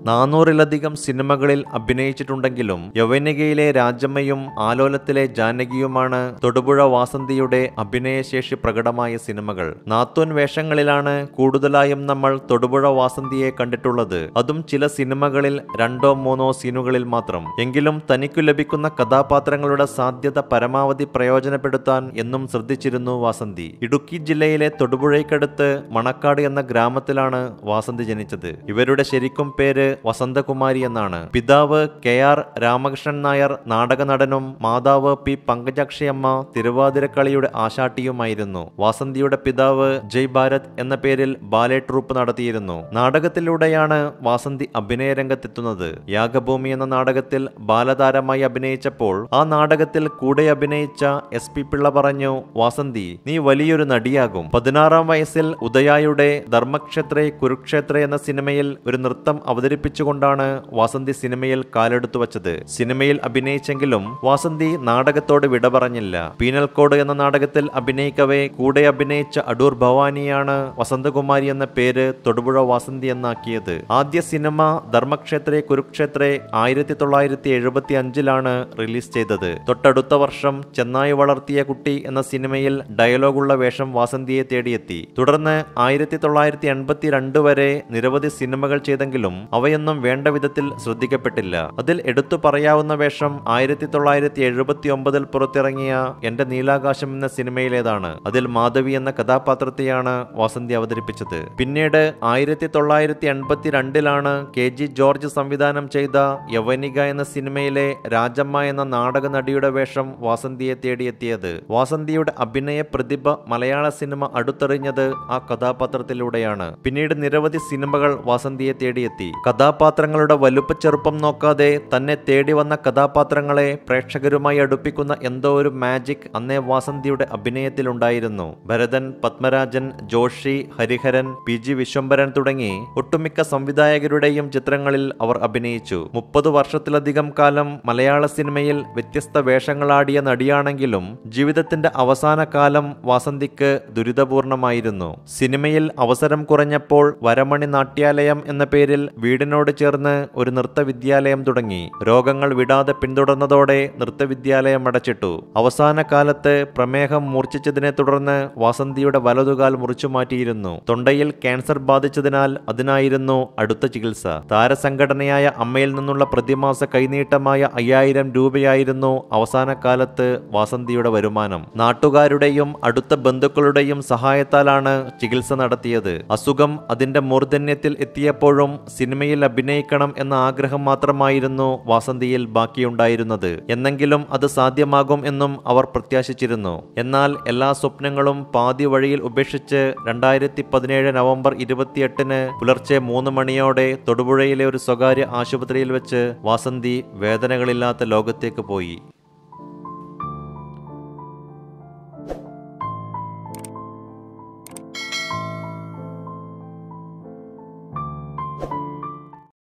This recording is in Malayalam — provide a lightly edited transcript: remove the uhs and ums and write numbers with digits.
400-ലധികം സിനിമകളിൽ അഭിനയിച്ചിട്ടുണ്ടെങ്കിലും യവനികയിലെ രാജമ്മയും ആലോലത്തിലെ ജാനകിയുമാണ് തൊടുപുഴ വാസന്തിയുടെ അഭിനയശേഷി പ്രകടമായ സിനിമകൾ. നാത്തൂൻ വേഷങ്ങളിലാണ് കൂടുതലായും നമ്മൾ തൊടുപുഴ വാസന്തിയെ കണ്ടിട്ടുള്ളത്. അതും ചില സിനിമകളിൽ 2-3 സീനുകളിൽ മാത്രം. എങ്കിലും തനിക്കു ലഭിക്കുന്ന കഥാപാത്രങ്ങളുടെ സാധ്യത പരമാവധി പ്രയോജനപ്പെടുത്താൻ എന്നും ശ്രദ്ധിച്ചിരുന്നു വാസന്തി. ഇടുക്കി ജില്ലയിലെ തൊടുപുഴയ്ക്കടുത്ത് മണക്കാട് എന്ന ഗ്രാമത്തിലാണ് വാസന്തി ജനിച്ചത്. ഇവരുടെ ശരിക്കും പേര് വസന്തകുമാരി എന്നാണ്. പിതാവ് KR രാമകൃഷ്ണൻ നായർ നാടക നടനും മാതാവ് P പങ്കജാക്ഷിയമ്മ തിരുവാതിരക്കളിയുടെ ആശാട്ടിയുമായിരുന്നു. വാസന്തിയുടെ പിതാവ് ജയ് ഭാരത് എന്ന പേരിൽ ബാലെ ട്രൂപ്പ് നടത്തിയിരുന്നു. നാടകത്തിലൂടെയാണ് വാസന്തി അഭിനയ രംഗത്തെത്തുന്നത്. യാഗഭൂമി എന്ന നാടകത്തിൽ ബാലതാരമായി അഭിനയിച്ചപ്പോൾ ആ നാടകത്തിൽ കൂടെ അഭിനയിച്ച SP പിള്ള പറഞ്ഞു, വാസന്തി നീ വലിയൊരു നടിയാകും. 16-ാം വയസ്സിൽ ഉദയായുടെ ധർമ്മക്ഷേത്രേ കുരുക്ഷേത്ര എന്ന സിനിമയിൽ ഒരു നൃത്തം അവതരിപ്പിച്ചുകൊണ്ടാണ് വാസന്തി സിനിമയിൽ കാലെടുത്തു വച്ചത്. സിനിമയിൽ അഭിനയിച്ചെങ്കിലും വാസന്തി നാടകത്തോട് വിട പറഞ്ഞില്ല. പീനൽ കോഡ് എന്ന നാടകത്തിൽ അഭിനയിക്കവേ കൂടെ അഭിനയിച്ച അടൂർ ഭവാനിയാണ് വസന്തകുമാരി എന്ന പേര് തൊടുപുഴ വാസന്തി എന്നാക്കിയത്. ആദ്യ സിനിമ ധർമ്മക്ഷേത്രേ കുരുക്ഷേത്രേ 1975-ലാണ് റിലീസ് ചെയ്തത്. തൊട്ടടുത്ത വർഷം ചെന്നായി വളർത്തിയ കുട്ടി എന്ന സിനിമയിൽ ഡയലോഗുള്ള വേഷം വാസന്തിയെ തേടിയെത്തി. തുടർന്ന് 1982 വരെ നിരവധി സിനിമകൾ ചെയ്തെങ്കിലും അവയൊന്നും വേണ്ട വിധത്തിൽ ശ്രദ്ധിക്കപ്പെട്ടില്ല. അതിൽ എടുത്തു പറയാവുന്ന വേഷം 1979 പുറത്തിറങ്ങിയ എന്റെ നീലാകാശം എന്ന സിനിമയിലേതാണ്. അതിൽ മാധവി എന്ന കഥാപാത്രത്തെയാണ് വാസന്തി അവതരിപ്പിച്ചത്. പിന്നീട് 1982-ലാണ് KG ജോർജ് സംവിധാനം ചെയ്ത യവനിക എന്ന സിനിമയിലെ രാജമ്മ എന്ന നാടക നടിയുടെ വേഷം വാസന്തിയെ തേടിയെത്തിയത്. വാസന്തിയുടെ അഭിനയ പ്രതിഭ മലയാള സിനിമ അടുത്തറിഞ്ഞത് ആ കഥാപാത്രത്തിലൂടെയാണ്. പിന്നീട് നിരവധി സിനിമകൾ വാസന്തിയെ തേടിയെത്തി. കഥാപാത്രങ്ങളുടെ വലുപ്പച്ചെറുപ്പം നോക്കാതെ തന്നെ തേടി വന്ന കഥാപാത്രങ്ങളെ പ്രേക്ഷകരുമായി അടുപ്പിക്കുന്ന എന്തോ ഒരു മാജിക് അന്നേ വാസന്തിയുടെ അഭിനയത്തിലുണ്ടായിരുന്നു. ഭരതൻ, പത്മരാജൻ, ജോഷി, ഹരിഹരൻ, PG വിശ്വംഭരൻ തുടങ്ങി ഒട്ടുമിക്ക സംവിധായകരുടെയും ചിത്രങ്ങളിൽ അവർ അഭിനയിച്ചു. 30 വർഷത്തിലധികം കാലം മലയാള സിനിമയിൽ വ്യത്യസ്ത വേഷങ്ങളാടിയ നടിയാണെങ്കിലും ജീവിതത്തിന്റെ അവസാന കാലം വാസന്തിക്ക് ദുരിതപൂർണമായിരുന്നു. സിനിമയിൽ അവസരം കുറഞ്ഞപ്പോൾ വരമണി നാട്യാലയം എന്ന പേരിൽ വീടിനോട് ചേർന്ന് ഒരു നൃത്തവിദ്യാലയം തുടങ്ങി. രോഗങ്ങൾ വിടാതെ പിന്തുടർന്നതോടെ നൃത്തവിദ്യാലയം അടച്ചിട്ടു. അവസാന കാലത്ത് പ്രമേഹം മൂർച്ഛിച്ചതിനെ തുടർന്ന് വാസന്തിയുടെ വലതുകാൽ മുറിച്ചു മാറ്റിയിരുന്നു. തൊണ്ടയിൽ ക്യാൻസർ ബാധിച്ചതിനാൽ അതിനായിരുന്നു അടുത്ത ചികിത്സ. താരസംഘടനയായ അമ്മയിൽ നിന്നുള്ള പ്രതിമാസ കൈനീട്ടമായ 5000 രൂപയായിരുന്നു അവസാന കാലത്ത് വാസന്തിയുടെ വരുമാനം. നാട്ടുകാരുടെയും അടുത്ത ബന്ധുക്കളുടെയും സഹായത്താലാണ് ചികിത്സ നടത്തിയത്. അസുഖം അതിന്റെ മൂർധന്യത്തിൽ എത്തിയപ്പോഴും സിനിമയിൽ അഭിനയിക്കണം എന്ന ആഗ്രഹം മാത്രമായിരുന്നു വാസന്തിയിൽ ബാക്കിയുണ്ടായിരുന്നത്. എന്നെങ്കിലും അത് സാധ്യമാകും എന്നും അവർ പ്രത്യാശിച്ചിരുന്നു. എന്നാൽ എല്ലാ സ്വപ്നങ്ങളും പാതി വഴിയിൽ ഉപേക്ഷിച്ച് 2017 നവംബർ 28-ന് പുലർച്ചെ 3 മണിയോടെ തൊടുപുഴയിലെ ഒരു സ്വകാര്യ ആശുപത്രിയിൽ വെച്ച് വാസന്തി വേദനകളില്ലാത്ത ലോകത്തേക്ക് പോയി.